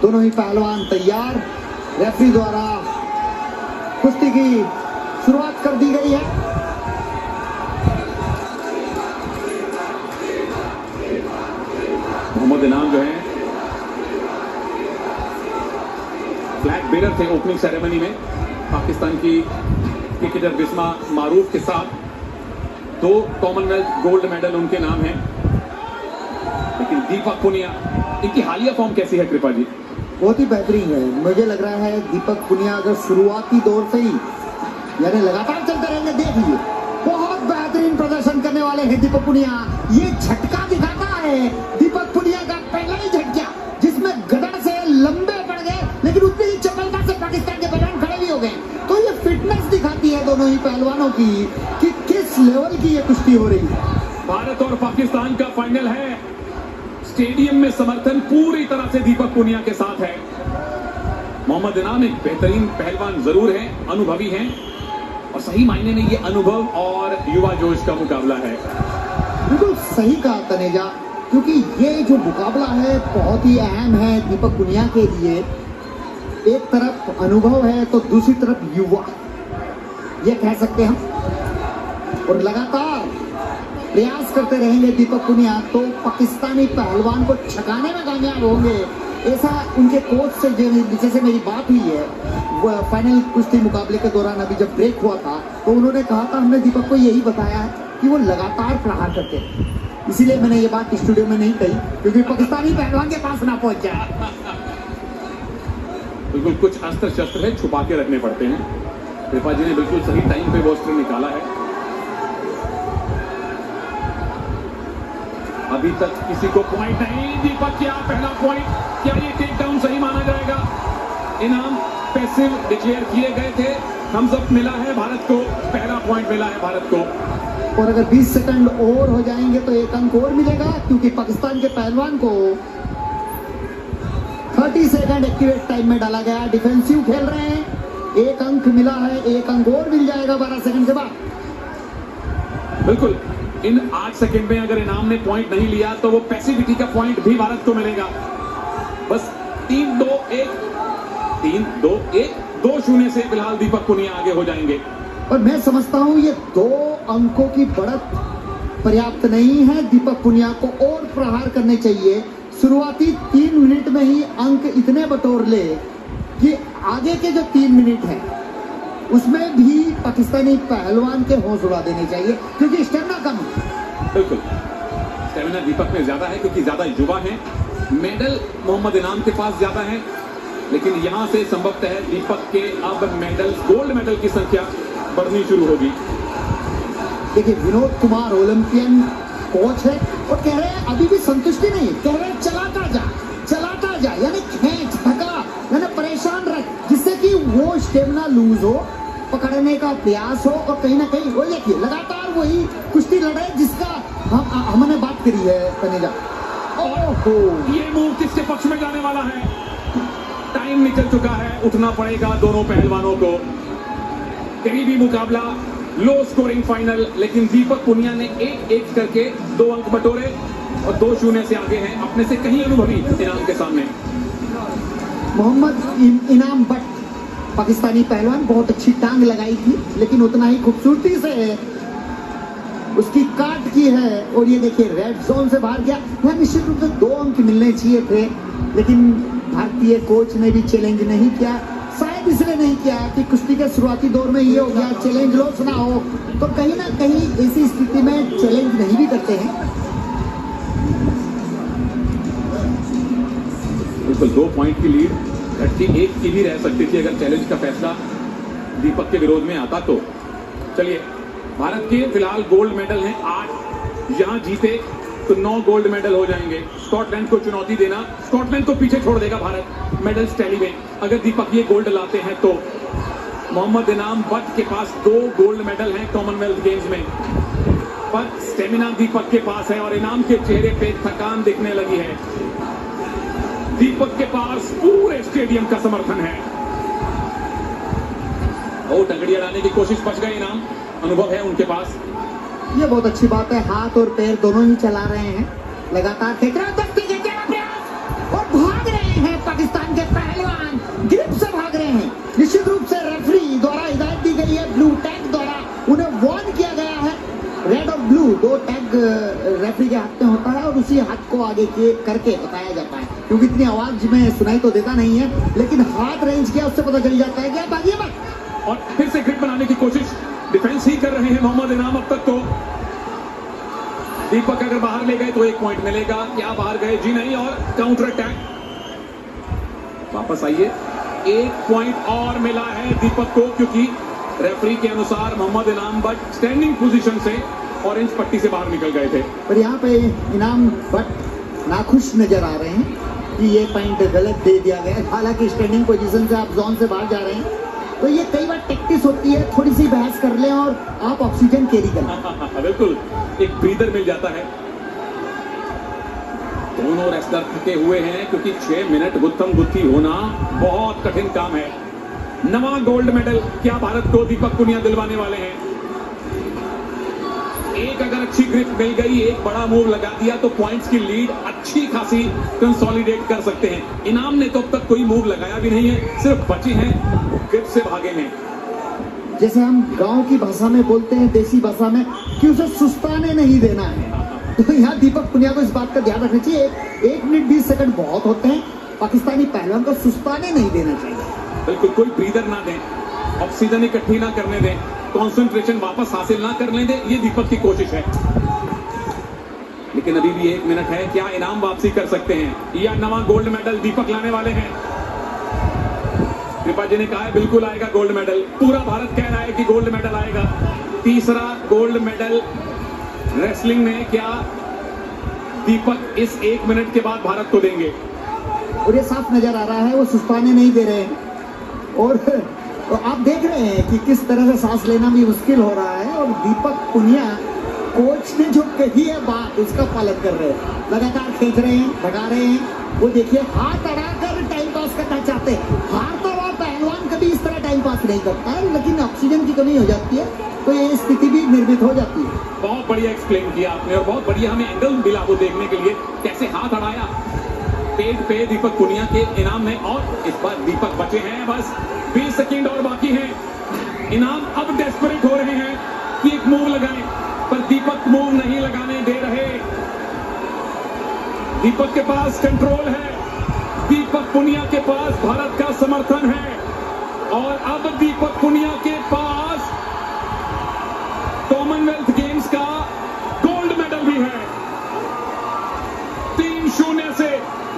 दोनों ही पहलवान तैयार। रेफरी द्वारा कुश्ती की शुरुआत कर दी गई है। मोहम्मद इनाम जो है फ्लैग बेरर थे ओपनिंग सेरेमनी में। पाकिस्तान की क्रिकेटर बिस्मा मारूफ के साथ 2 कॉमनवेल्थ गोल्ड मेडल उनके नाम हैं। लेकिन दीपक पुनिया, इनकी हालिया फॉर्म कैसी है कृपा जी? बहुत ही बेहतरीन है। मुझे लग रहा है दीपक पुनिया अगर शुरुआती दौर से ही यानी लगातार चलते रहेंगे, देखिए बहुत बेहतरीन प्रदर्शन करने वाले हैं दीपक पुनिया। ये झटका दिखाता है दीपक पुनिया का पहला ही झटका, जिसमें गदर से लंबे पड़ गए, लेकिन उतनी ही चपलता से पाकिस्तान के पहलवान खड़े भी हो गए। तो ये फिटनेस दिखाती है दोनों ही पहलवानों की कि किस लेवल की ये कुश्ती हो रही है। भारत और पाकिस्तान का फाइनल है। स्टेडियम में समर्थन पूरी तरह से दीपक पुनिया के साथ है। मोहम्मद इनाम एक बेहतरीन पहलवान जरूर है, अनुभवी हैं, और सही मायने में ये अनुभव और युवा जोश का मुकाबला है। बिल्कुल सही कहा तनेजा, क्योंकि ये जो मुकाबला है बहुत ही अहम है दीपक पुनिया के लिए। एक तरफ अनुभव है तो दूसरी तरफ युवा, ये कह सकते हैं हम। और लगातार प्रयास करते रहेंगे दीपक पुनिया तो पाकिस्तानी पहलवान को छकाने में कामयाब होंगे, ऐसा उनके कोच से जैसे मेरी बात हुई है वो फाइनल कुश्ती मुकाबले के दौरान। अभी जब ब्रेक हुआ था तो उन्होंने कहा था हमने दीपक को यही बताया है कि वो लगातार प्रहार करते हैं। इसीलिए मैंने ये बात स्टूडियो में नहीं कही क्योंकि पाकिस्तानी पहलवान के पास ना पहुंच जाए। बिल्कुल कुछ अस्त्र शस्त्र है, छुपा के रखने पड़ते हैं। कृपा जी ने बिल्कुल सही टाइम पे वो अस्त्र निकाला है। अभी तक किसी को पॉइंट नहीं। दीपक क्या पहला पॉइंट, क्या ये टेक डाउन सही माना जाएगा? इनाम पैसिव डिक्लेयर किए गए थे, थम्स अप मिला है भारत को, पहला पॉइंट मिला है भारत को। और अगर 20 सेकंड और हो जाएंगे तो 1 अंक और मिलेगा, क्योंकि पाकिस्तान के पहलवान को 30 सेकंड एक्टिवेट टाइम में डाला गया। डिफेंसिव खेल रहे हैं, 1 अंक मिला है, 1 अंक और मिल जाएगा 12 सेकंड के बाद। बिल्कुल, इन 8 सेकंड में अगर इनाम ने पॉइंट नहीं लिया तो वो पैसिविटी का पॉइंट भी भारत को मिलेगा। बस 3-2-1 2-0 से फिलहाल दीपक पुनिया आगे हो जाएंगे। और मैं समझता हूं ये 2 अंकों की बढ़त पर्याप्त नहीं है। दीपक पुनिया को और प्रहार करने चाहिए। शुरुआती 3 मिनट में ही अंक इतने बटोर ले कि आगे के जो 3 मिनट है उसमें भी पाकिस्तानी पहलवान के होश उड़ा देने चाहिए, क्योंकि स्टेमिना कम है। बिल्कुल, स्टेमिना दीपक में ज्यादा है क्योंकि ज्यादा युवा है। मेडल मोहम्मद इनाम के पास ज्यादा है, लेकिन यहां से संभवतः दीपक के अब मेडल, गोल्ड मेडल की संख्या बढ़नी शुरू होगी। देखिए विनोद कुमार ओलंपियन कोच है और कह रहे हैं अभी भी संतुष्टि नहीं, कह रहे हैं चलाता जा, यानी खींच धका, यानी परेशान रख, जिससे कि वो स्टेमिना लूज हो, पकड़ने का प्रयास हो, और कहीं ना कहीं वो देखिए लगातार वही कुश्ती लड़े जिसका हमने बात करी है तनेजा। ओहो, ये मूव किसके पक्ष में जाने वाला है? टाइम निकल चुका है, उठना पड़ेगा दोनों पहलवानों को। करीबी मुकाबला, लो स्कोरिंग फाइनल, लेकिन दीपक पुनिया ने 1-1 करके 2 अंक बटोरे और 2-0 से आगे हैं, अपने से कहीं अनुभवी इनाम के सामने। मोहम्मद इनाम बट पाकिस्तानी पहलवान बहुत अच्छी टांग लगाई थी, लेकिन उतना ही खूबसूरती से उसकी काट की है। और ये देखिए रेड जोन से बाहर गया। वह निश्चित रूप से 2 अंक मिलने चाहिए थे, लेकिन भारतीय कोच ने भी चैलेंज नहीं किया। शायद इसलिए नहीं किया कि कुश्ती के शुरुआती दौर में ये हो गया चैलेंज लो ना हो, तो कहीं ना कहीं ऐसी स्थिति में चैलेंज नहीं भी करते हैं। बिल्कुल 2 पॉइंट की लीड 31 की भी रह सकती थी अगर चैलेंज का फैसला दीपक के विरोध में आता तो। चलिए, भारत के फिलहाल गोल्ड मेडल हैं 8, यहां जीते तो 9 गोल्ड मेडल हो जाएंगे। स्कॉटलैंड को चुनौती देना, स्कॉटलैंड को पीछे छोड़ देगा भारत मेडल्स टैली में अगर दीपक ये गोल्ड लाते हैं तो। मोहम्मद इनाम बट के पास 2 गोल्ड मेडल हैं कॉमनवेल्थ गेम्स में, पर स्टेमिना दीपक के पास है और इनाम के चेहरे पे थकान दिखने लगी है। दीपक के पास पूरे स्टेडियम का समर्थन है। वो टंगड़ियां लाने की कोशिश, बच गए इनाम, अनुभव है उनके पास। ये बहुत अच्छी बात है, हाथ और पैर दोनों ही चला रहे हैं, लगातार फेंक रहे हैं और भाग रहे हैं पाकिस्तान आगे के करके बताया जाता है, क्योंकि इतनी आवाज में सुनाई तो देता नहीं है, लेकिन हाथ रेंज किया उससे पता चल जाता है कि आप भागिए मत। और फिर से ग्रिप बनाने की कोशिश, डिफेंस ही कर रहे हैं मोहम्मद इनाम अब तक तो। दीपक अगर बाहर ले गए तो 1 पॉइंट मिलेगा, क्या बाहर गए? जी नहीं, और काउंटर अटैक। वापस आइए, 1 पॉइंट और मिला है दीपक को, क्योंकि रेफरी के अनुसार मोहम्मद इनाम बट स्टैंडिंग पोजीशन से ऑरेंज पट्टी से बाहर निकल गए थे। पर यहाँ पे इनाम बट नाखुश नजर आ रहे हैं कि ये पॉइंट गलत दे दिया गया। हालांकि स्टैंडिंग पोजीशन से आप जोन से बाहर जा रहे हैं, तो ये कई बार टैक्टिस होती है, थोड़ी सी बहस कर लें और आप ऑक्सीजन कैरी करें। बिल्कुल, एक ब्रीदर मिल जाता है। दोनों रेसलर थके हुए हैं, क्योंकि 6 मिनट गुत्थम गुत्थी होना बहुत कठिन काम है। नवा गोल्ड मेडल क्या भारत को दीपक पुनिया दिलवाने वाले हैं? एक अगर अच्छी ग्रिप मिल गई, एक बड़ा मूव लगा दिया, तो पॉइंट्स की लीड अच्छी खासी कंसोलिडेट कर सकते हैं। इनाम ने तो अब तक कोई मूव लगाया भी नहीं है, सिर्फ बचे हैं, ग्रिप से भागे हैं। जैसे हम गांव की भाषा में बोलते हैं, देसी भाषा में, कि उसे सुस्ताने नहीं देना है। तो यहाँ दीपक पुनिया को इस बात का ध्यान रखना चाहिए। 1 मिनट 20 सेकंड बहुत होते हैं, पाकिस्तानी पहलवान को सुस्ताने नहीं देना चाहिए। बिल्कुल, कोई ब्रीदर ना दें, ऑक्सीजन इकट्ठी ना करने दें, कंसंट्रेशन वापस हासिल ना करने दें, ये दीपक की कोशिश है। लेकिन अभी भी 1 मिनट है, क्या इनाम वापसी कर सकते हैं या नवा गोल्ड मेडल दीपक लाने वाले हैं? कृपा जी ने कहा है बिल्कुल आएगा गोल्ड मेडल, पूरा भारत कह रहा है कि गोल्ड मेडल आएगा। तीसरा गोल्ड मेडल रेसलिंग में क्या दीपक इस 1 मिनट के बाद भारत को देंगे? और ये साफ नजर आ रहा है वो सुस्ताने नहीं दे रहे हैं, और तो आप देख रहे हैं कि किस तरह से सांस लेना भी मुश्किल हो रहा है। और दीपक पुनिया कोच ने जो कही है बात, उसका पालन कर रहे हैं, लगातार खींच रहे हैं, भगा रहे हैं। वो देखिए, हाथ अड़ाकर टाइम पास करना चाहते हैं। हार तो वो पहलवान कभी इस तरह टाइम पास नहीं करता है, लेकिन ऑक्सीजन की कमी हो जाती है, तो ये स्थिति भी निर्मित हो जाती है। बहुत बढ़िया एक्सप्लेन किया आपने, और बहुत बढ़िया हमें एंगल मिला वो देखने के लिए, कैसे हाथ अड़ाया पेट पे दीपक पुनिया के इनाम में। और इस बार दीपक बचे हैं, बस 20 सेकंड और बाकी हैं। इनाम अब डेस्परेट हो रहे हैं कि एक मूव लगाएं, पर दीपक मूव नहीं लगाने दे रहे। दीपक के पास कंट्रोल है, दीपक पुनिया के पास भारत का समर्थन है, और अब दीपक पुनिया के पास कॉमनवेल्थ गेम्स का गोल्ड मेडल भी है। 3-0 से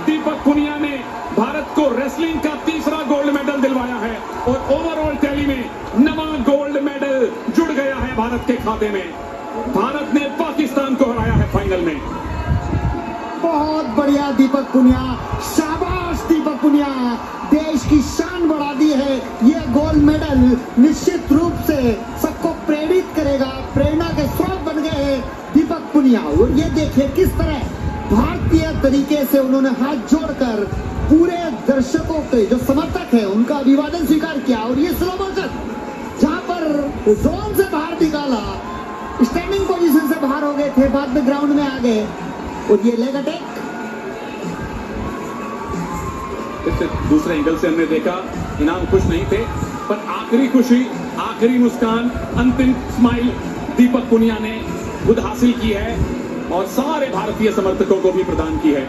दीपक पुनिया ने भारत को रेसलिंग का तीसरा गोल्ड मेडल दिलवाया है, और ओवरऑल टैली में नवा गोल्ड मेडल जुड़ गया है भारत के खाते में। भारत ने पाकिस्तान को हराया है फाइनल में। बहुत बढ़िया दीपक पुनिया, शाबाश दीपक पुनिया, देश की शान बढ़ा दी है। ये गोल्ड मेडल निश्चित रूप से सबको प्रेरित करेगा, प्रेरणा के स्रोत बन गए हैं दीपक पुनिया। और ये देखिए किस तरह भारतीय तरीके से उन्होंने हाथ जोड़कर पूरे दर्शकों के जो समर्थक है उनका अभिवादन स्वीकार किया। और ये स्लो मोशन जहां पर जोन से बाहर निकाला, स्टैंडिंग पोजीशन से बाहर हो गए थे, बाद में ग्राउंड में आ गए, और ये लेग अटैक। दूसरे एंगल से हमने देखा, इनाम खुश नहीं थे, पर आखिरी खुशी, आखिरी मुस्कान, अंतिम स्माइल दीपक पुनिया ने खुद हासिल की है, और सारे भारतीय समर्थकों को भी प्रदान की है।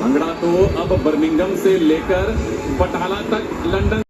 भंगड़ा तो अब बर्मिंघम से लेकर बटाला तक, लंदन